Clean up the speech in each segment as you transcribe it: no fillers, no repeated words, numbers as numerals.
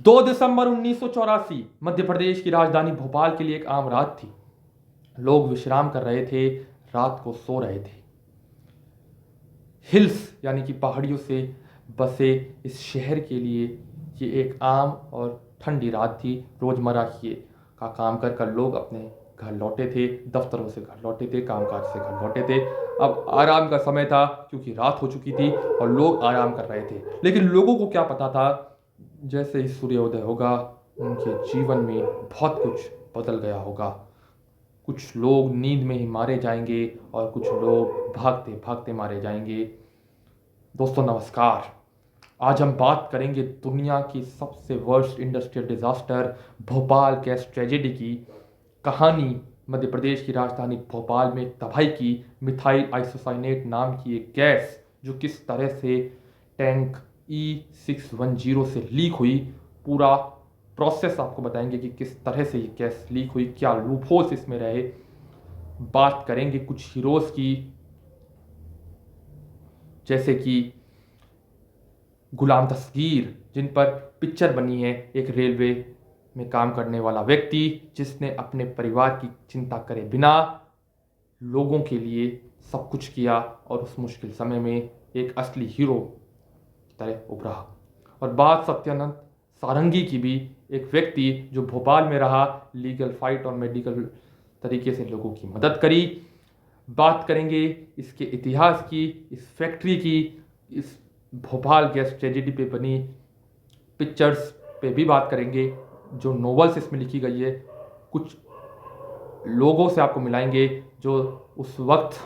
2 दिसंबर 1984 मध्य प्रदेश की राजधानी भोपाल के लिए एक आम रात थी। लोग विश्राम कर रहे थे, रात को सो रहे थे। हिल्स यानी कि पहाड़ियों से बसे इस शहर के लिए ये एक आम और ठंडी रात थी। रोजमर्रा की का काम कर कर लोग अपने घर लौटे थे, दफ्तरों से घर लौटे थे, कामकाज से घर लौटे थे। अब आराम का समय था क्योंकि रात हो चुकी थी और लोग आराम कर रहे थे। लेकिन लोगों को क्या पता था, जैसे ही सूर्योदय होगा उनके जीवन में बहुत कुछ बदल गया होगा। कुछ लोग नींद में ही मारे जाएंगे और कुछ लोग भागते भागते मारे जाएंगे। दोस्तों नमस्कार। आज हम बात करेंगे दुनिया की सबसे worst industrial disaster Bhopal gas tragedy की कहानी। मध्य प्रदेश की राजधानी भोपाल में तबाही की मिथाइल आइसोसाइनेट नाम की एक गैस जो किस तरह से टैंक E610 से लीक हुई। पूरा प्रोसेस आपको बताएंगे कि किस तरह से ये गैस लीक हुई, क्या लूपहोल्स इसमें रहे। बात करेंगे कुछ हीरोज की, जैसे कि गुलाम दस्तगीर जिन पर पिक्चर बनी है। एक रेलवे में काम करने वाला व्यक्ति जिसने अपने परिवार की चिंता करे बिना लोगों के लिए सब कुछ किया और उस मुश्किल समय में एक असली हीरो की तरह उभरा। और बात सत्यानंद सारंगी की भी, एक व्यक्ति जो भोपाल में रहा, लीगल फाइट और मेडिकल तरीके से लोगों की मदद करी। बात करेंगे इसके इतिहास की, इस फैक्ट्री की, इस भोपाल गैस ट्रेजेडी पे बनी पिक्चर्स पे भी बात करेंगे, जो नोवेल्स इसमें लिखी गई है। कुछ लोगों से आपको मिलाएंगे जो उस वक्त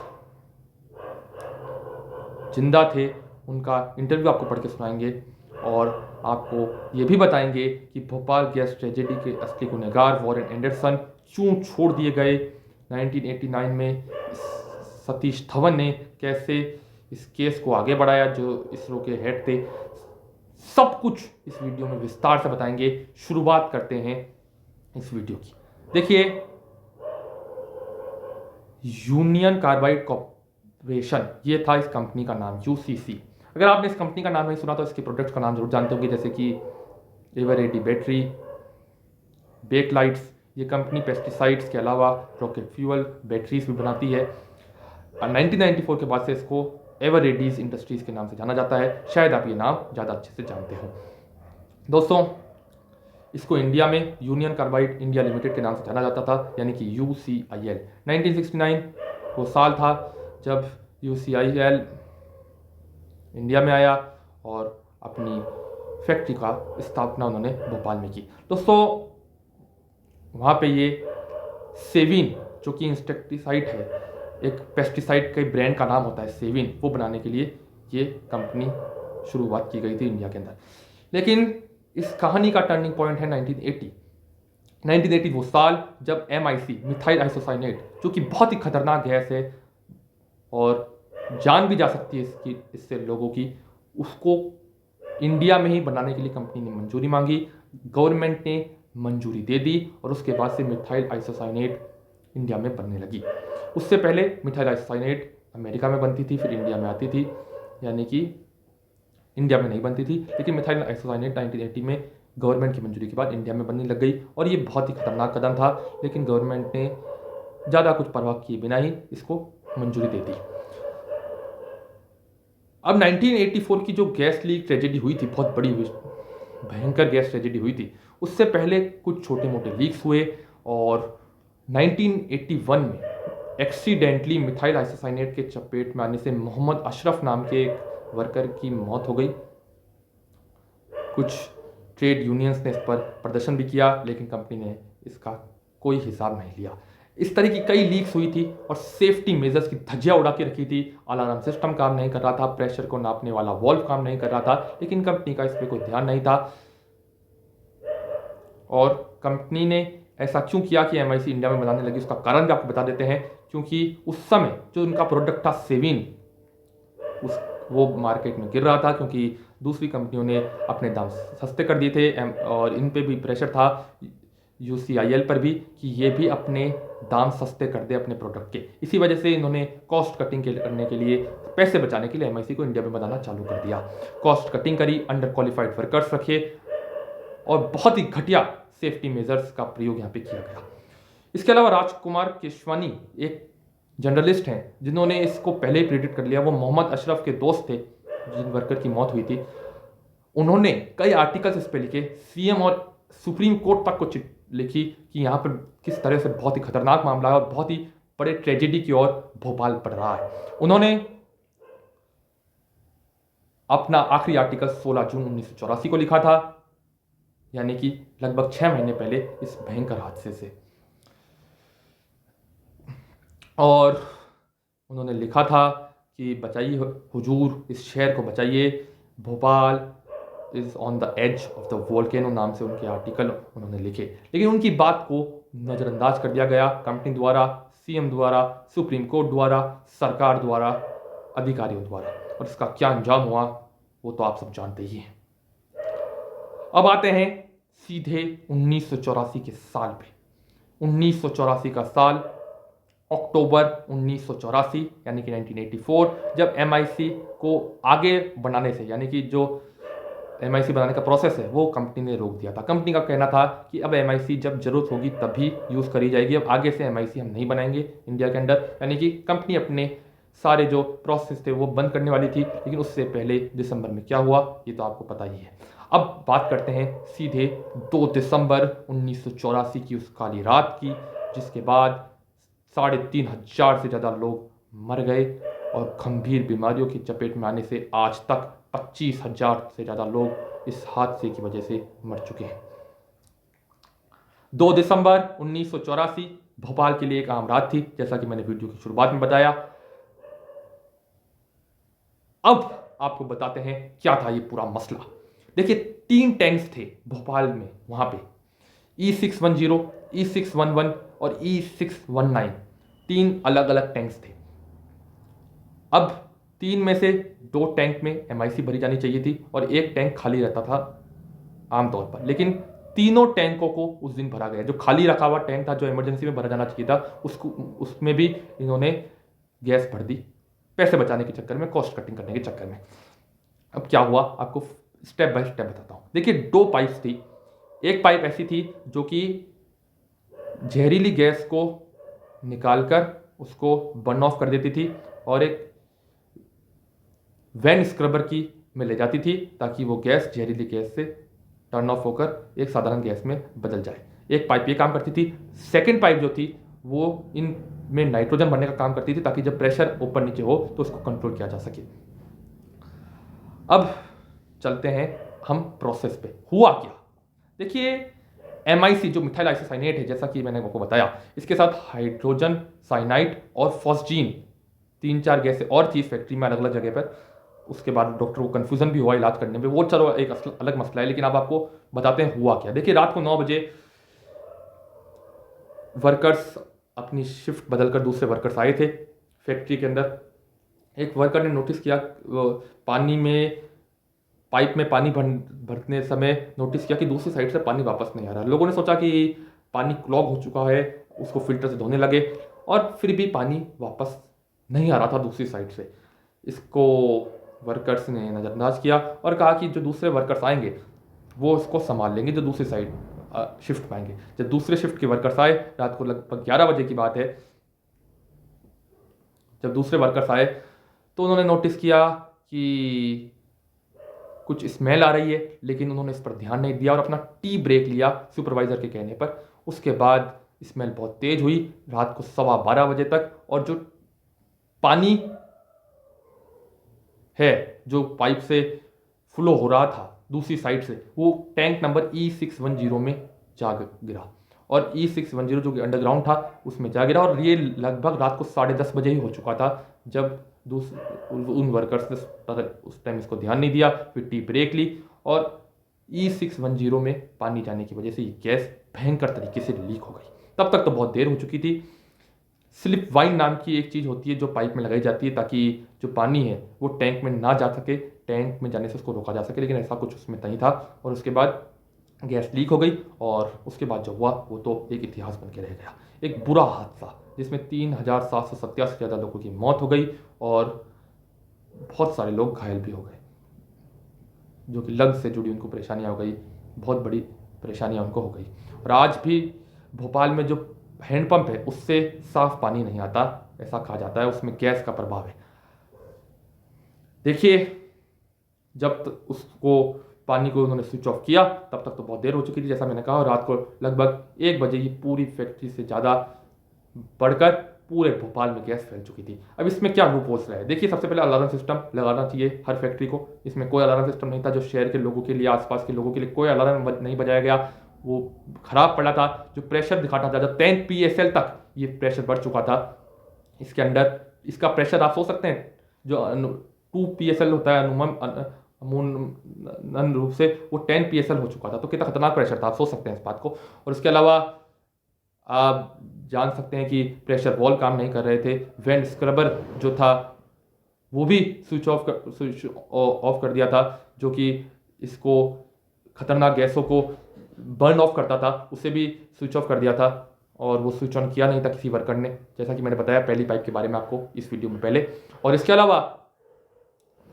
जिंदा थे, उनका इंटरव्यू आपको पढ़ के सुनाएंगे। और आपको ये भी बताएंगे कि भोपाल गैस ट्रेजेडी के असली गुनहगार वॉरेन एंडरसन क्यों छोड़ दिए गए। 1989 में सतीश धवन ने कैसे इस केस को आगे बढ़ाया, जो इसरो के हेड थे। सब कुछ इस वीडियो में विस्तार से बताएंगे। शुरुआत करते हैं इस वीडियो की। देखिए, यूनियन कार्बाइड कॉर्पोरेशन, ये था इस कंपनी का नाम, यूसीसी। अगर आपने इस कंपनी का नाम नहीं सुना तो इसके प्रोडक्ट्स का नाम जरूर जानते होंगे, जैसे कि एवरेडी बैटरी, बेकलाइट्स। ये कंपनी पेस्टिसाइड्स के अलावा रॉकेट फ्यूल बैटरीज भी बनाती है। 1994 के बाद से इसको एवरेडीज इंडस्ट्रीज के नाम से जाना जाता है। शायद आप ये नाम ज़्यादा अच्छे से जानते हो। दोस्तों, इसको इंडिया में यूनियन कार्बाइड इंडिया लिमिटेड के नाम से जाना जाता था, यानी कि UCIL। 1969 वो साल था जब UCIL इंडिया में आया और अपनी फैक्ट्री का स्थापना उन्होंने भोपाल में की। दोस्तों, वहाँ पे ये सेविन, जो कि इंसेक्टिसाइड है, एक पेस्टिसाइड के ब्रांड का नाम होता है सेविन, वो बनाने के लिए ये कंपनी शुरुआत की गई थी इंडिया के अंदर। लेकिन इस कहानी का टर्निंग पॉइंट है 1980। 1980 वो साल जब MIC, मिथाइल आइसोसाइनेट, जो कि बहुत ही खतरनाक गैस है और जान भी जा सकती है इससे लोगों की, उसको इंडिया में ही बनाने के लिए कंपनी ने मंजूरी मांगी। गवर्नमेंट ने मंजूरी दे दी और उसके बाद से मिथाइल आइसोसाइनेट इंडिया में बनने लगी। उससे पहले मिथाइल आइसोसाइनेट अमेरिका में बनती थी, फिर इंडिया में आती थी, यानी कि इंडिया में नहीं बनती थी। लेकिन मिथाइल आइसोसाइनेट 1980 में गवर्नमेंट की मंजूरी के बाद इंडिया में बनने लग गई और ये बहुत ही खतरनाक कदम था। लेकिन गवर्नमेंट ने ज़्यादा कुछ परवाह किए बिना ही इसको मंजूरी दे दी। अब 1984 की जो गैस लीक ट्रेजेडी हुई थी, बहुत बड़ी भयंकर गैस ट्रेजेडी हुई थी, उससे पहले कुछ छोटे मोटे लीक्स हुए और 1981 में एक्सीडेंटली मिथाइल आइसोसाइनेट के चपेट में आने से मोहम्मद अशरफ नाम के एक वर्कर की मौत हो गई। कुछ ट्रेड यूनियंस ने इस पर प्रदर्शन भी किया, लेकिन कंपनी ने इसका कोई हिसाब नहीं लिया। इस तरह की कई लीक्स हुई थी और सेफ्टी मेजर्स की धज्जियां उड़ा के रखी थी। अलार्म सिस्टम काम नहीं कर रहा था, प्रेशर को नापने वाला वॉल्व काम नहीं कर रहा था, लेकिन कंपनी का इस पर कोई ध्यान नहीं था। और कंपनी ने ऐसा क्यों किया कि MIC इंडिया में बनाने लगी, उसका कारण भी आपको बता देते हैं। क्योंकि उस समय जो उनका प्रोडक्ट था सेविन, वो मार्केट में गिर रहा था, क्योंकि दूसरी कंपनियों ने अपने दाम सस्ते कर दिए थे और इन पे भी प्रेशर था UCIL पर भी कि ये भी अपने दाम सस्ते कर दे अपने प्रोडक्ट के। इसी वजह से इन्होंने कॉस्ट कटिंग करने के लिए, पैसे बचाने के लिए MIC को इंडिया में बनाना चालू कर दिया। कॉस्ट कटिंग करी, अंडर क्वालिफाइड वर्कर्स रखे और बहुत ही घटिया सेफ्टी मेजर्स का प्रयोग यहाँ पे किया गया। इसके अलावा राजकुमार केशवानी एक जर्नलिस्ट हैं जिन्होंने इसको पहले ही प्रेडिक्ट कर लिया। वो मोहम्मद अशरफ के दोस्त थे जिन वर्कर की मौत हुई थी। उन्होंने कई आर्टिकल्स इस पे लिखे, सीएम और सुप्रीम कोर्ट तक को लिखी कि यहाँ पर किस तरह से बहुत ही खतरनाक मामला है और बहुत ही बड़े ट्रेजेडी की ओर भोपाल बढ़ रहा है। उन्होंने अपना आखिरी आर्टिकल 16 जून 1984 को लिखा था, यानी कि लगभग 6 महीने पहले इस भयंकर हादसे से। और उन्होंने लिखा था कि बचाइए हुजूर, इस शहर को बचाइए, Bhopal is on the edge of the volcano नाम से उनके आर्टिकल उन्होंने लिखे। लेकिन उनकी बात को नज़रअंदाज कर दिया गया कंपनी द्वारा, सीएम द्वारा, सुप्रीम कोर्ट द्वारा, सरकार द्वारा, अधिकारियों द्वारा, और इसका क्या अंजाम हुआ वो तो आप सब जानते ही हैं। अब आते हैं सीधे 1984 के साल पे। 1984 का साल, अक्टूबर 1984 यानी कि 1984, जब MIC को आगे बढ़ाने से, यानी कि जो MIC बनाने का प्रोसेस है वो कंपनी ने रोक दिया था। कंपनी का कहना था कि अब MIC जब जरूरत होगी तभी यूज़ करी जाएगी, अब आगे से MIC हम नहीं बनाएंगे इंडिया के अंदर। यानी कि कंपनी अपने सारे जो प्रोसेस थे वो बंद करने वाली थी। लेकिन उससे पहले दिसंबर में क्या हुआ ये तो आपको पता ही है। अब बात करते हैं सीधे 2 दिसंबर 1984 की उस काली रात की, जिसके बाद 3,500 से ज़्यादा लोग मर गए और गंभीर बीमारियों की चपेट में आने से आज तक 25,000 से ज़्यादा लोग इस हादसे की वजह से मर चुके हैं। 2 दिसंबर 1984 भोपाल के लिए एक आम रात थी, जैसा कि मैंने वीडियो की शुरुआत में बताया। अब आपको बताते हैं क्या था ये पूरा मसला। देखिए, 3 टैंक्स थे भोपाल में, वहां पे E610, E611 और E619, 3 अलग अलग टैंक्स थे। अब 3 में से 2 टैंक में MIC भरी जानी चाहिए थी और 1 टैंक खाली रहता था आमतौर पर। लेकिन तीनों टैंकों को उस दिन भरा गया। जो खाली रखा हुआ टैंक था जो इमरजेंसी में भरा जाना चाहिए था उसमें भी इन्होंने गैस भर दी, पैसे बचाने के चक्कर में, कॉस्ट कटिंग करने के चक्कर में। अब क्या हुआ आपको स्टेप बाय स्टेप बताता हूं। देखिए, 2 पाइप्स थी। एक पाइप ऐसी थी जो कि जहरीली गैस को निकालकर उसको बर्न ऑफ कर देती थी और एक वैन स्क्रबर की में ले जाती थी ताकि वो गैस जहरीली गैस से टर्न ऑफ होकर एक साधारण गैस में बदल जाए। एक पाइप ये काम करती थी। सेकंड पाइप जो थी वो इन में नाइट्रोजन भरने का काम करती थी ताकि जब प्रेशर ऊपर नीचे हो तो उसको कंट्रोल किया जा सके। अब चलते हैं हम प्रोसेस पे। हुआ क्या, देखिए, MIC जो मिथाइल आइसोसाइनेट है, जैसा कि मैंने आपको बताया, इसके साथ हाइड्रोजन साइनाइड और फॉस्जीन, 3-4 गैसें और चीज फैक्ट्री में अलग अलग जगह पर। उसके बाद डॉक्टर को कंफ्यूजन भी हुआ इलाज करने में, वो चलो एक अलग मसला है। लेकिन अब आपको बताते हैं हुआ क्या। देखिए, रात को 9 बजे वर्कर्स अपनी शिफ्ट बदलकर दूसरे वर्कर्स आए थे फैक्ट्री के अंदर। एक वर्कर ने नोटिस किया, पानी में पाइप में पानी भरने समय नोटिस किया कि दूसरी साइड से पानी वापस नहीं आ रहा। लोगों ने सोचा कि पानी क्लॉग हो चुका है, उसको फिल्टर से धोने लगे और फिर भी पानी वापस नहीं आ रहा था दूसरी साइड से। इसको वर्कर्स ने नज़रअंदाज किया और कहा कि जो दूसरे वर्कर्स आएंगे वो इसको संभाल लेंगे, जो दूसरी साइड शिफ्ट पाएंगे। जब दूसरे शिफ्ट के वर्कर्स आए, रात को लगभग 11 बजे की बात है, जब दूसरे वर्कर्स आए तो उन्होंने नोटिस किया कि कुछ स्मेल आ रही है, लेकिन उन्होंने इस पर ध्यान नहीं दिया और अपना टी ब्रेक लिया सुपरवाइजर के कहने पर। उसके बाद स्मेल बहुत तेज हुई रात को 12:15 बजे तक, और जो पानी है जो पाइप से फ्लो हो रहा था दूसरी साइड से, वो टैंक नंबर E610 में जा गिरा और E610 जो कि अंडरग्राउंड था उसमें जा गिरा। और ये लगभग रात को 10:30 बजे ही हो चुका था जब उन वर्कर्स ने उस टाइम इसको ध्यान नहीं दिया, फिर टी ब्रेक ली और E610 में पानी जाने की वजह से ये गैस भयंकर तरीके से लीक हो गई। तब तक तो बहुत देर हो चुकी थी। स्लिप वाइन नाम की एक चीज़ होती है जो पाइप में लगाई जाती है ताकि जो पानी है वो टैंक में ना जा सके, टैंक में जाने से उसको रोका जा सके, लेकिन ऐसा कुछ उसमें नहीं था और उसके बाद गैस लीक हो गई। और उसके बाद जो हुआ वो तो एक इतिहास बन के रह गया, एक बुरा हादसा जिसमें 3,787 से ज़्यादा लोगों की मौत हो गई और बहुत सारे लोग घायल भी हो गए, जो कि लंग्स से जुड़ी उनको परेशानियाँ हो गई, बहुत बड़ी परेशानियाँ उनको हो गई। और आज भी भोपाल में जो हैंडपंप है उससे साफ पानी नहीं आता, ऐसा कहा जाता है, उसमें गैस का प्रभाव है। देखिए, जब तक उसको पानी को उन्होंने स्विच ऑफ किया तब तक तो बहुत देर हो चुकी थी, जैसा मैंने कहा, और रात को लगभग 1 बजे ये पूरी फैक्ट्री से ज़्यादा बढ़कर पूरे भोपाल में गैस फैल चुकी थी। अब इसमें क्या लूप होल्स रहे? देखिए, सबसे पहले अलार्म सिस्टम लगाना चाहिए हर फैक्ट्री को। इसमें कोई अलार्म सिस्टम नहीं था, जो शहर के लोगों के लिए, आसपास के लोगों के लिए कोई अलार्म नहीं बजाया गया। वो खराब पड़ा था। जो प्रेशर दिखाता था, जब 10 PSL तक ये प्रेशर बढ़ चुका था इसके अंदर, इसका प्रेशर आप सोच सकते हैं, जो 2 PSL होता है अमूमन रूप से, वो 10 PSL हो चुका था। तो कितना खतरनाक प्रेशर था, आप सोच सकते हैं इस बात को। और इसके अलावा आप जान सकते हैं कि प्रेशर वॉल काम नहीं कर रहे थे। वेंट स्क्रबर जो था वो भी स्विच ऑफ कर दिया था, जो कि इसको खतरनाक गैसों को बर्न ऑफ करता था, उसे भी स्विच ऑफ कर दिया था। और वो स्विच ऑन किया नहीं था किसी वर्कर ने, जैसा कि मैंने बताया पहली पाइप के बारे में आपको इस वीडियो में पहले। और इसके अलावा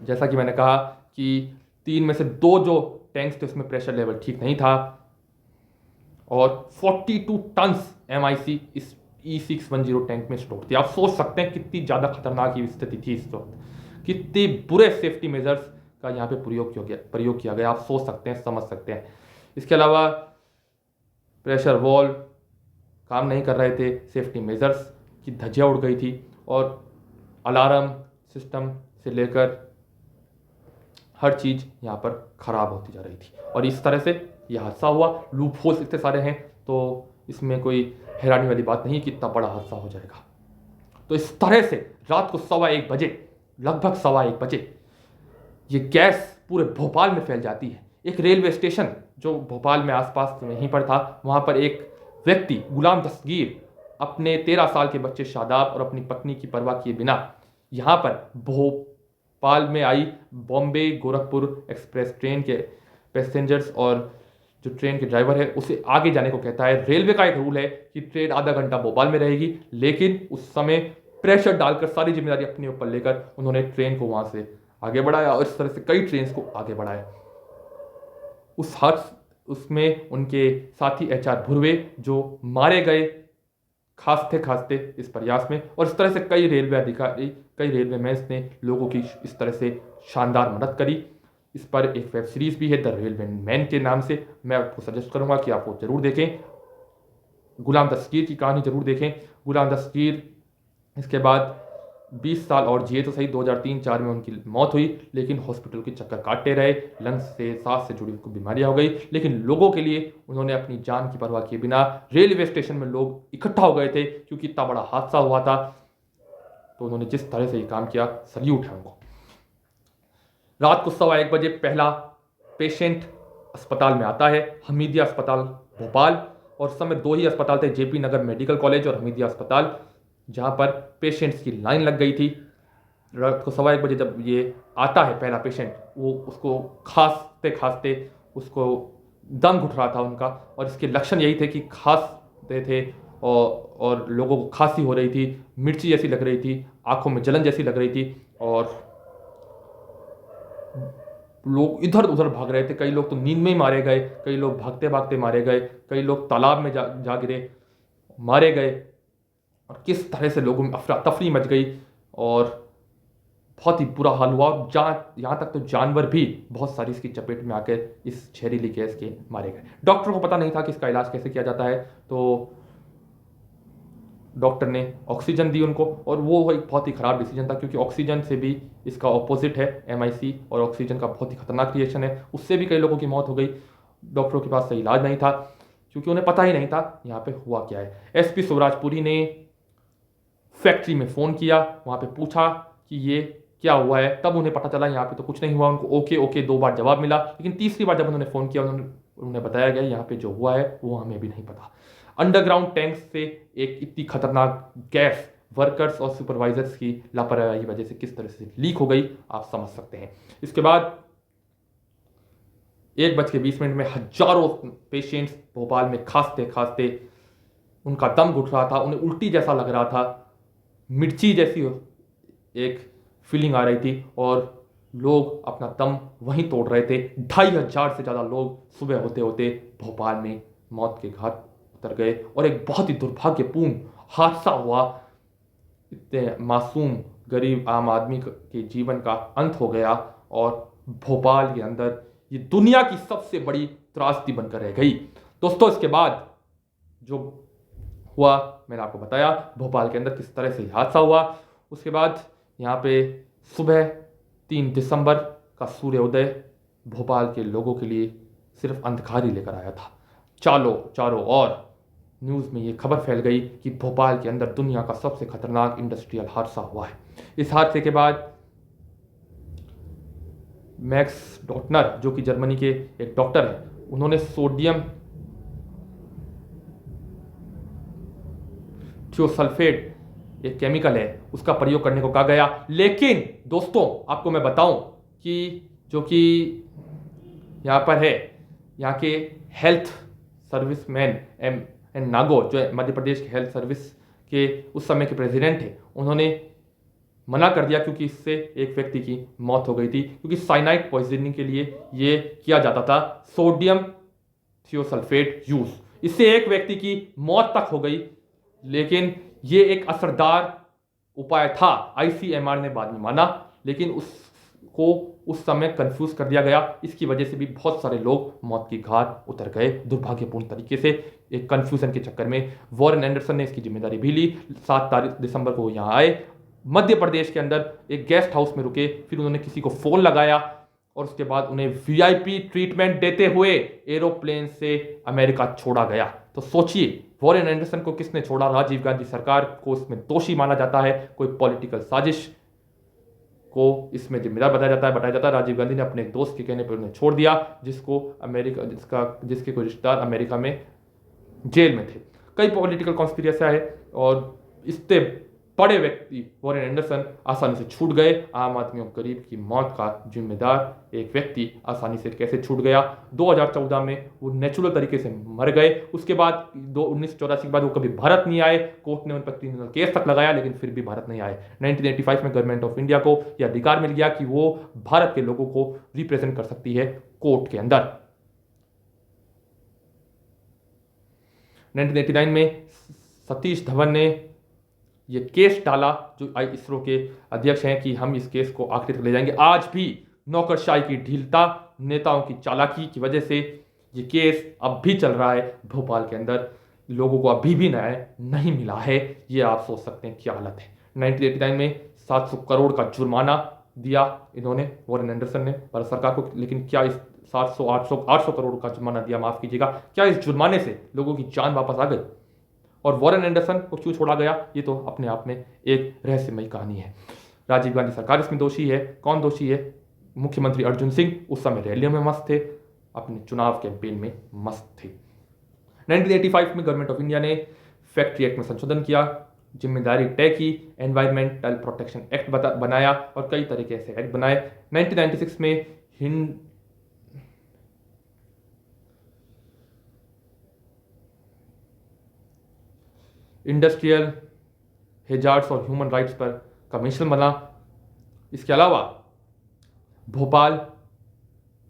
जैसा कि मैंने कहा कि 3 में से 2 जो टैंक्स थे उसमें प्रेशर लेवल ठीक नहीं था, और 42 टन्स MIC इस E610 टैंक में स्टोर थी। आप सोच सकते हैं कितनी ज़्यादा खतरनाक ये स्थिति थी इस वक्त, कितने बुरे सेफ्टी मेजर्स का यहाँ पे प्रयोग किया गया, आप सोच सकते हैं, समझ सकते हैं। इसके अलावा प्रेशर वॉल काम नहीं कर रहे थे, सेफ्टी मेजर्स की धज्जियाँ उड़ गई थी, और अलार्म सिस्टम से लेकर हर चीज़ यहाँ पर ख़राब होती जा रही थी। और इस तरह से यह हादसा हुआ। लूप होल्स इतने सारे हैं तो इसमें कोई हैरानी वाली बात नहीं कि इतना बड़ा हादसा हो जाएगा। तो इस तरह से रात को 1:15 बजे, लगभग 1:15 बजे, ये गैस पूरे भोपाल में फैल जाती है। एक रेलवे स्टेशन जो भोपाल में आसपास वहीं पर था, वहाँ पर एक व्यक्ति गुलाम दस्तगीर अपने 13 साल के बच्चे शादाब और अपनी पत्नी की परवाह किए बिना यहाँ पर भोपाल में आई बॉम्बे गोरखपुर एक्सप्रेस ट्रेन के पैसेंजर्स और जो ट्रेन के ड्राइवर है उसे आगे जाने को कहता है। रेलवे का एक रूल है कि ट्रेन आधा घंटा भोपाल में रहेगी, लेकिन उस समय प्रेशर डालकर सारी जिम्मेदारी अपने ऊपर लेकर उन्होंने ट्रेन को वहां से आगे बढ़ाया, और इस तरह से कई ट्रेन को आगे बढ़ाया। उसमें उनके साथी HR भुर्वे जो मारे गए खांसते इस प्रयास में, और इस तरह से कई रेलवे अधिकारी, कई रेलवे मैन्स ने लोगों की इस तरह से शानदार मदद करी। इस पर एक वेब सीरीज भी है द रेलवे मैन के नाम से, मैं आपको सजेस्ट करूंगा कि आप वो जरूर देखें। गुलाम दस्तगीर की कहानी जरूर देखें। गुलाम दस्तगीर इसके बाद 20 साल और जिए तो सही, 2003-04 में उनकी मौत हुई, लेकिन हॉस्पिटल के चक्कर काटते रहे। लंग्स से, सांस से जुड़ी उनको बीमारियां हो गई, लेकिन लोगों के लिए उन्होंने अपनी जान की परवाह किए बिना, रेलवे स्टेशन में लोग इकट्ठा हो गए थे क्योंकि इतना बड़ा हादसा हुआ था, तो उन्होंने जिस तरह से ये काम किया, सल्यूट है उनको। रात को 1:15 बजे पहला पेशेंट अस्पताल में आता है, हमीदिया अस्पताल भोपाल, और उस समय 2 ही अस्पताल थे, JP नगर मेडिकल कॉलेज और हमीदिया अस्पताल, जहां पर पेशेंट्स की लाइन लग गई थी। रात को 1:15 बजे जब ये आता है पहला पेशेंट, वो उसको खांसते उसको दम घुट रहा था उनका, और इसके लक्षण यही थे कि खांसते थे और लोगों को खांसी हो रही थी, मिर्ची जैसी लग रही थी, आंखों में जलन जैसी लग रही थी, और लोग इधर उधर भाग रहे थे। कई लोग तो नींद में ही मारे गए, कई लोग भागते भागते मारे गए, कई लोग तालाब में जा गिरे, मारे गए, और किस तरह से लोगों में अफरा तफरी मच गई और बहुत ही बुरा हाल हुआ। यहाँ तक तो जानवर भी बहुत सारी इसकी चपेट में आकर इस जहरीली गैस के मारे गए। डॉक्टर को पता नहीं था कि इसका इलाज कैसे किया जाता है, तो डॉक्टर ने ऑक्सीजन दी उनको, और वो एक बहुत ही ख़राब डिसीजन था, क्योंकि ऑक्सीजन से भी इसका ऑपोजिट है MIC, और ऑक्सीजन का बहुत ही खतरनाक रिएक्शन है, उससे भी कई लोगों की मौत हो गई। डॉक्टरों के पास सही इलाज नहीं था, क्योंकि उन्हें पता ही नहीं था यहाँ पे हुआ क्या है। SP शिवराजपुरी ने फैक्ट्री में फ़ोन किया, वहाँ पे पूछा कि ये क्या हुआ है, तब उन्हें पता चला यहाँ पे तो कुछ नहीं हुआ। उनको ओके 2 बार जवाब मिला, लेकिन तीसरी बार जब उन्होंने फ़ोन किया, उन्हें बताया गया यहाँ पे जो हुआ है वो हमें भी नहीं पता। अंडरग्राउंड टैंक से एक इतनी खतरनाक गैस वर्कर्स और सुपरवाइजर्स की लापरवाही की वजह से किस तरह से लीक हो गई, आप समझ सकते हैं। इसके बाद 1:20 में हजारों पेशेंट्स भोपाल में खांसते उनका दम घुट रहा था, उन्हें उल्टी जैसा लग रहा था, मिर्ची जैसी एक फीलिंग आ रही थी, और लोग अपना दम वहीं तोड़ रहे थे। 2500 से ज़्यादा लोग सुबह होते होते भोपाल में मौत के घाट उतर गए और एक बहुत ही दुर्भाग्यपूर्ण हादसा हुआ। इतने मासूम गरीब आम आदमी के जीवन का अंत हो गया और भोपाल के अंदर ये दुनिया की सबसे बड़ी त्रासदी बनकर रह गई। दोस्तों, इसके बाद जो हुआ मैंने आपको बताया भोपाल के अंदर किस तरह से हादसा हुआ। उसके बाद यहाँ पे सुबह 3 दिसंबर का सूर्योदय भोपाल के लोगों के लिए सिर्फ अंधकार ही लेकर आया था। चारों ओर न्यूज़ में ये खबर फैल गई कि भोपाल के अंदर दुनिया का सबसे खतरनाक इंडस्ट्रियल हादसा हुआ है। इस हादसे के बाद मैक्स डॉटनर, जो कि जर्मनी के एक डॉक्टर हैं, उन्होंने सोडियम थियोसल्फेट एक केमिकल है उसका प्रयोग करने को कहा गया। लेकिन दोस्तों, आपको मैं बताऊं कि जो कि यहाँ पर है, यहाँ के हेल्थ सर्विस मैन एन नागो, जो मध्य प्रदेश के हेल्थ सर्विस के उस समय के प्रेसिडेंट थे, उन्होंने मना कर दिया क्योंकि इससे एक व्यक्ति की मौत हो गई थी। क्योंकि साइनाइड पॉइजनिंग के लिए ये किया जाता था सोडियम थियोसल्फेट यूज। इससे एक व्यक्ति की मौत तक हो गई, लेकिन ये एक असरदार उपाय था। आईसीएमआर ने बाद में माना, लेकिन उसको उस समय कंफ्यूज कर दिया गया। इसकी वजह से भी बहुत सारे लोग मौत की घाट उतर गए दुर्भाग्यपूर्ण तरीके से। एक कंफ्यूजन के चक्कर में वॉरेन एंडरसन ने इसकी जिम्मेदारी भी ली। 7 दिसंबर को यहाँ आए, मध्य प्रदेश के अंदर एक गेस्ट हाउस में रुके, फिर उन्होंने किसी को फोन लगाया और उसके बाद उन्हें वीआईपी ट्रीटमेंट देते हुए एरोप्लेन से अमेरिका छोड़ा गया। तो सोचिए, वॉरेन एंडरसन को किसने छोड़ा? राजीव गांधी सरकार को इसमें दोषी माना जाता है। कोई पॉलिटिकल साजिश को इसमें जिम्मेदार बताया जाता है। राजीव गांधी ने अपने दोस्त के कहने पर उन्हें छोड़ दिया, जिसके कोई रिश्तेदार अमेरिका में जेल में थे। कई पॉलिटिकल कॉन्स्पिरेसी है और इससे बड़े व्यक्ति वॉरेन एंडरसन आसानी से छूट गए। आम आदमी और गरीब की मौत का जिम्मेदार एक व्यक्ति आसानी से कैसे छूट गया? 2014 में वो नेचुरल तरीके से मर गए। उसके बाद 1984 के बाद वो कभी भारत नहीं आए। कोर्ट ने उन पर क्रिमिनल केस तक लगाया, लेकिन फिर भी भारत नहीं आए। 1985 में गवर्नमेंट ऑफ इंडिया को यह अधिकार मिल गया कि वो भारत के लोगों को रिप्रेजेंट कर सकती है कोर्ट के अंदर। 1989 में सतीश धवन ने ये केस डाला, जो इसरो के अध्यक्ष हैं, कि हम इस केस को आखिर तक ले जाएंगे। आज भी नौकरशाही की ढीलता, नेताओं की चालाकी की वजह से ये केस अब भी चल रहा है भोपाल के अंदर। लोगों को अभी भी न्याय नहीं मिला है। ये आप सोच सकते हैं क्या हालत है। 1989 में 700 करोड़ का जुर्माना दिया इन्होंने, वॉरेन एंडरसन ने, भारत सरकार को। लेकिन क्या इस 800 करोड़ का जुर्माना दिया, माफ कीजिएगा, क्या इस जुर्माने से लोगों की जान वापस आ गई? और वॉरेन एंडरसन को क्यों छोड़ा गया, ये तो अपने आप में एक रहस्यमयी कहानी है। राजीव गांधी सरकार इसमें दोषी है। कौन दोषी है? मुख्यमंत्री अर्जुन सिंह उस समय रैलियों में मस्त थे, अपने चुनाव कैंपेन में मस्त थे। 1985 में गवर्नमेंट ऑफ इंडिया ने फैक्ट्री एक्ट में संशोधन किया, जिम्मेदारी तय की, एनवायरमेंटल प्रोटेक्शन एक्ट बनाया और कई तरह के ऐसे एक्ट बनाए। 1996 में इंडस्ट्रियल हेजार्ड्स और ह्यूमन राइट्स पर कमीशन बना। इसके अलावा भोपाल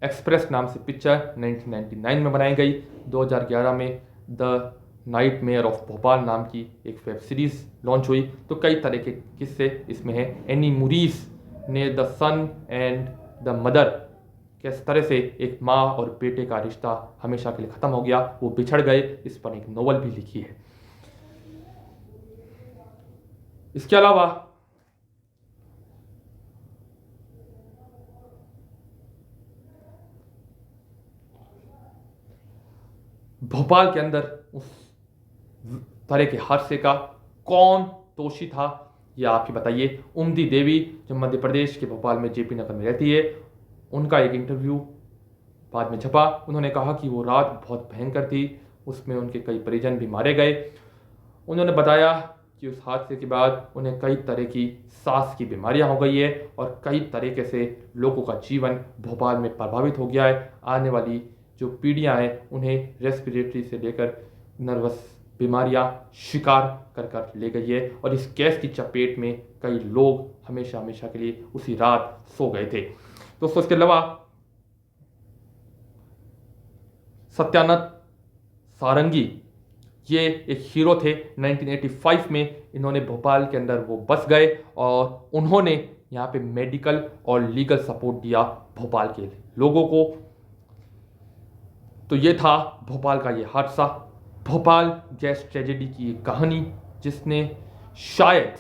एक्सप्रेस नाम से पिक्चर 1999 में बनाई गई। 2011 में the night mayor of Bhopal नाम की एक वेब सीरीज लॉन्च हुई। तो कई तरह के किस्से इसमें हैं। एनी मुरीस ने the sun and the mother, किस तरह से एक माँ और बेटे का रिश्ता हमेशा के लिए ख़त्म हो गया, वो बिछड़ गए, इस पर एक नोवेल भी लिखी है। इसके अलावा भोपाल के अंदर उस तरह के हादसे का कौन दोषी था, ये आप ही बताइए। उमदी देवी, जो मध्य प्रदेश के भोपाल में जेपी नगर में रहती है, उनका एक इंटरव्यू बाद में छपा। उन्होंने कहा कि वो रात बहुत भयंकर थी, उसमें उनके कई परिजन भी मारे गए। उन्होंने बताया कि उस हादसे के बाद उन्हें कई तरह की सांस की बीमारियां हो गई है और कई तरीके से लोगों का जीवन भोपाल में प्रभावित हो गया है। आने वाली जो पीढ़ियां हैं उन्हें रेस्पिरेटरी से लेकर नर्वस बीमारियां शिकार कर कर ले गई है और इस गैस की चपेट में कई लोग हमेशा हमेशा के लिए उसी रात सो गए थे। दोस्तों इसके अलावा सत्यानंद सारंगी ये एक हीरो थे। 1985 में इन्होंने भोपाल के अंदर वो बस गए और उन्होंने यहाँ पे मेडिकल और लीगल सपोर्ट दिया भोपाल के लोगों को। तो ये था भोपाल का ये हादसा, भोपाल गैस ट्रेजेडी की एक कहानी जिसने शायद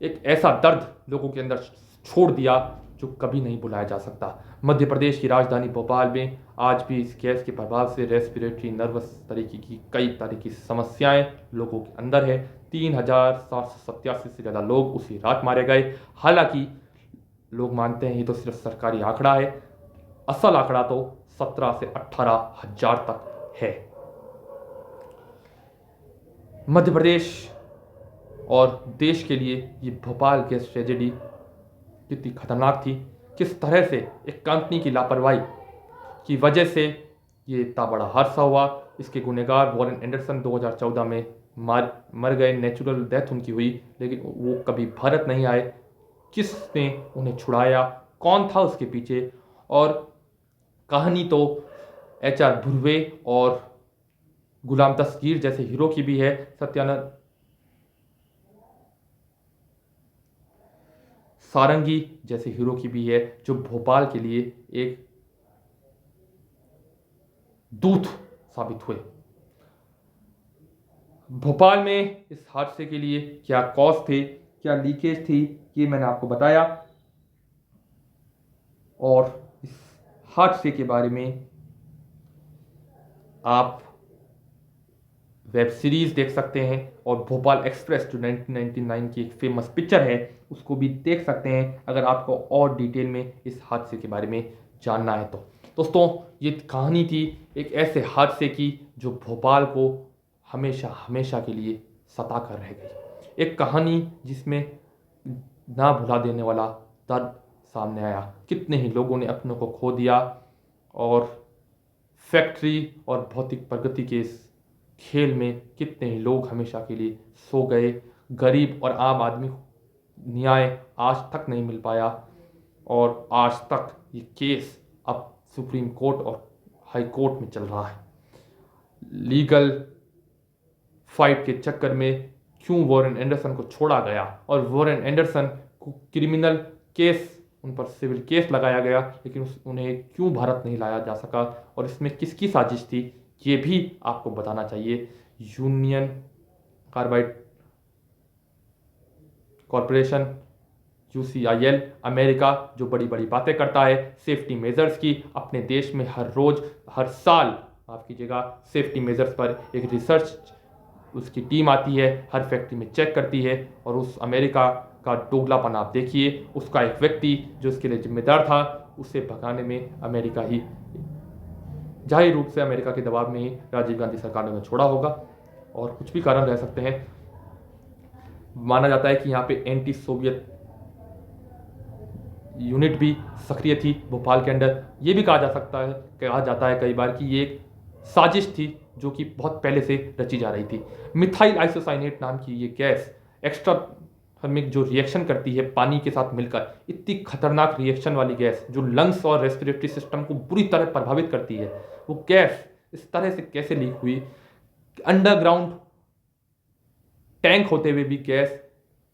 एक ऐसा दर्द लोगों के अंदर छोड़ दिया जो कभी नहीं भुलाया जा सकता। मध्य प्रदेश की राजधानी भोपाल में आज भी इस गैस के प्रभाव से रेस्पिरेटरी नर्वस तरीके की कई तरह की समस्याएं लोगों के अंदर है। 3787 से ज़्यादा लोग उसी रात मारे गए। हालांकि लोग मानते हैं ये तो सिर्फ सरकारी आंकड़ा है, असल आंकड़ा तो 17 से 18 हजार तक है। मध्य प्रदेश और देश के लिए ये भोपाल गैस ट्रेजेडी कितनी खतरनाक थी, किस तरह से एक कंपनी की लापरवाही की वजह से ये इतना बड़ा हादसा हुआ। इसके गुनहगार वॉरेन एंडरसन 2014 में मर गए, नेचुरल डेथ उनकी हुई, लेकिन वो कभी भारत नहीं आए। किसने उन्हें छुड़ाया, कौन था उसके पीछे? और कहानी तो HR भुर्वे और गुलाम दस्तगीर जैसे हीरो की भी है, सत्यानंद सारंगी जैसे हीरो की भी है, जो भोपाल के लिए एक दूत साबित हुए। भोपाल में इस हादसे के लिए क्या कॉज थे, क्या लीकेज थी, ये मैंने आपको बताया। और इस हादसे के बारे में आप वेब सीरीज देख सकते हैं और भोपाल एक्सप्रेस जो 1999 की एक फेमस पिक्चर है उसको भी देख सकते हैं अगर आपको और डिटेल में इस हादसे के बारे में जानना है तो। दोस्तों ये कहानी थी एक ऐसे हादसे की जो भोपाल को हमेशा हमेशा के लिए सता कर रह गई। एक कहानी जिसमें ना भुला देने वाला दर्द सामने आया। कितने ही लोगों ने अपनों को खो दिया और फैक्ट्री और भौतिक प्रगति के इस खेल में कितने ही लोग हमेशा के लिए सो गए। गरीब और आम आदमी न्याय आज तक नहीं मिल पाया और आज तक ये केस अब सुप्रीम कोर्ट और हाई कोर्ट में चल रहा है। लीगल फाइट के चक्कर में क्यों वॉरेन एंडरसन को छोड़ा गया और वॉरेन एंडरसन को क्रिमिनल केस, उन पर सिविल केस लगाया गया, लेकिन उन्हें क्यों भारत नहीं लाया जा सका और इसमें किसकी साजिश थी, ये भी आपको बताना चाहिए। Union carbide corporation UCIL America जो बड़ी बड़ी बातें करता है सेफ्टी मेजर्स की, अपने देश में हर रोज हर साल माफ कीजिएगा सेफ्टी मेजर्स पर एक रिसर्च उसकी टीम आती है, हर फैक्ट्री में चेक करती है। और उस अमेरिका का दोगलापन आप देखिए, उसका एक व्यक्ति जो इसके लिए जिम्मेदार था उसे भगाने में अमेरिका ही, जाहिर रूप से अमेरिका के दबाव में ही राजीव गांधी सरकार ने उन्हें छोड़ा होगा और कुछ भी कारण रह सकते हैं। माना जाता है कि यहाँ पे एंटी सोवियत यूनिट भी सक्रिय थी भोपाल के अंदर। ये भी कहा जाता है कई बार कि ये एक साजिश थी जो कि बहुत पहले से रची जा रही थी। मिथाइल आइसोसाइनेट नाम की ये गैस एक्स्ट्रा थर्मिक जो रिएक्शन करती है पानी के साथ मिलकर, इतनी खतरनाक रिएक्शन वाली गैस जो लंग्स और रेस्पिरेटरी सिस्टम को बुरी तरह प्रभावित करती है, वो गैस इस तरह से कैसे लीक हुई? अंडरग्राउंड टैंक होते हुए भी गैस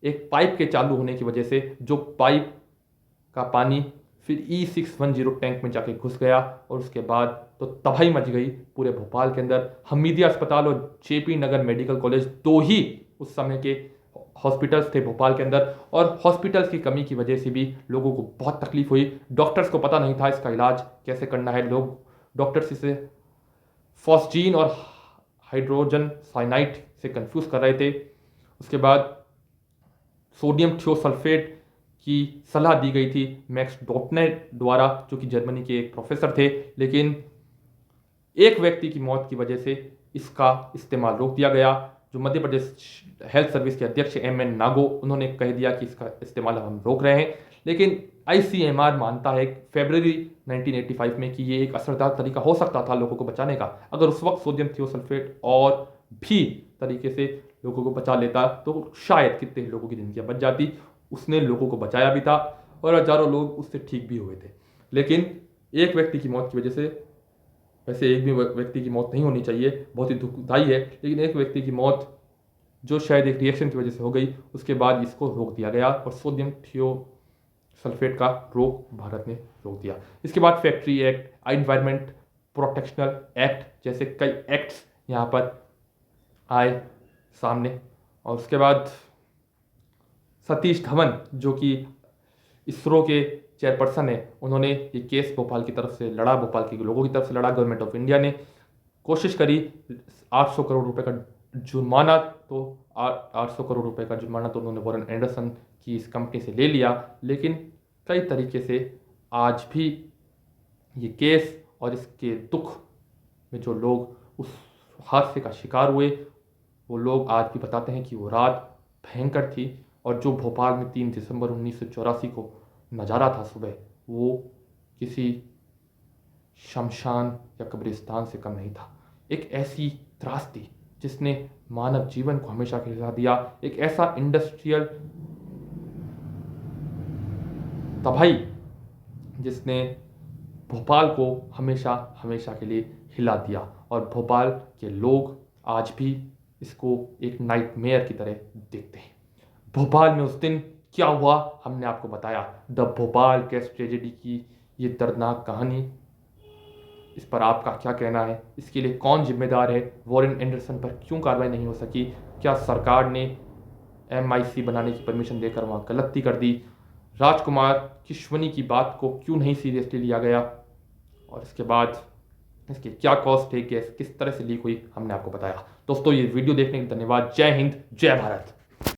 एक पाइप के चालू होने की वजह से जो पाइप का पानी फिर E610 टैंक में जाके घुस गया और उसके बाद तो तबाही मच गई पूरे भोपाल के अंदर। हमीदिया अस्पताल और JP नगर मेडिकल कॉलेज दो ही उस समय के हॉस्पिटल्स थे भोपाल के अंदर और हॉस्पिटल्स की कमी की वजह से भी लोगों को बहुत तकलीफ हुई। डॉक्टर्स को पता नहीं था इसका इलाज कैसे करना है। लोग डॉक्टर्स इसे फॉस्जीन और हाइड्रोजन साइनाइड से कंफ्यूज कर रहे थे। उसके बाद सोडियम थियोसल्फेट की सलाह दी गई थी मैक्स डॉटनेट द्वारा जो कि जर्मनी के एक प्रोफेसर थे, लेकिन एक व्यक्ति की मौत की वजह से इसका इस्तेमाल रोक दिया गया। जो मध्य प्रदेश हेल्थ सर्विस के अध्यक्ष MN नागो, उन्होंने कह दिया कि इसका इस्तेमाल हम रोक रहे हैं, लेकिन ICMR मानता है फरवरी 1985 में कि ये एक असरदार तरीका हो सकता था लोगों को बचाने का। अगर उस वक्त सोडियम थियोसल्फेट और भी तरीके से लोगों को बचा लेता तो शायद कितने लोगों की ज़िंदगी बच जाती। उसने लोगों को बचाया भी था और हजारों लोग उससे ठीक भी हुए थे। लेकिन एक व्यक्ति की मौत की वजह से, वैसे एक भी व्यक्ति की मौत नहीं होनी चाहिए, बहुत ही दुखदाई है, लेकिन एक व्यक्ति की मौत जो शायद एक रिएक्शन की वजह से हो गई, उसके बाद इसको रोक दिया गया और सोडियम थियोसल्फेट का रोक भारत ने रोक दिया। इसके बाद फैक्ट्री एक्ट, एनवायरमेंट प्रोटेक्शनल एक्ट जैसे कई एक्ट्स यहाँ पर आए सामने। और उसके बाद सतीश धवन जो कि इसरो के चेयरपर्सन है, उन्होंने ये केस भोपाल की तरफ से लड़ा, भोपाल के लोगों की तरफ से लड़ा। गवर्नमेंट ऑफ इंडिया ने कोशिश करी 800 करोड़ रुपए का जुर्माना, तो 800 करोड़ रुपए का जुर्माना तो उन्होंने वॉरेन एंडरसन की इस कंपनी से ले लिया। लेकिन कई तरीके से आज भी ये केस और इसके दुख में जो लोग उस हादसे का शिकार हुए, वो लोग आज भी बताते हैं कि वो रात भयंकर थी और जो भोपाल में 3 दिसंबर 1984 को नज़ारा था सुबह, वो किसी शमशान या कब्रिस्तान से कम नहीं था। एक ऐसी त्रासदी जिसने मानव जीवन को हमेशा के लिए हिला दिया, एक ऐसा इंडस्ट्रियल तबाही जिसने भोपाल को हमेशा हमेशा के लिए हिला दिया। और भोपाल के लोग आज भी इसको एक नाइटमेयर की तरह देखते हैं। भोपाल में उस दिन क्या हुआ हमने आपको बताया। द भोपाल गैस ट्रेजेडी की ये दर्दनाक कहानी, इस पर आपका क्या कहना है? इसके लिए कौन जिम्मेदार है? वॉरेन एंडरसन पर क्यों कार्रवाई नहीं हो सकी? क्या सरकार ने MIC बनाने की परमिशन देकर वहाँ गलती कर दी? राजकुमार किशवनी की बात को क्यों नहीं सीरियसली लिया गया? और इसके बाद इसके क्या कॉस्ट है, गैस किस तरह से लीक हुई, हमने आपको बताया। दोस्तों ये वीडियो देखने के लिए धन्यवाद। जय हिंद, जय भारत।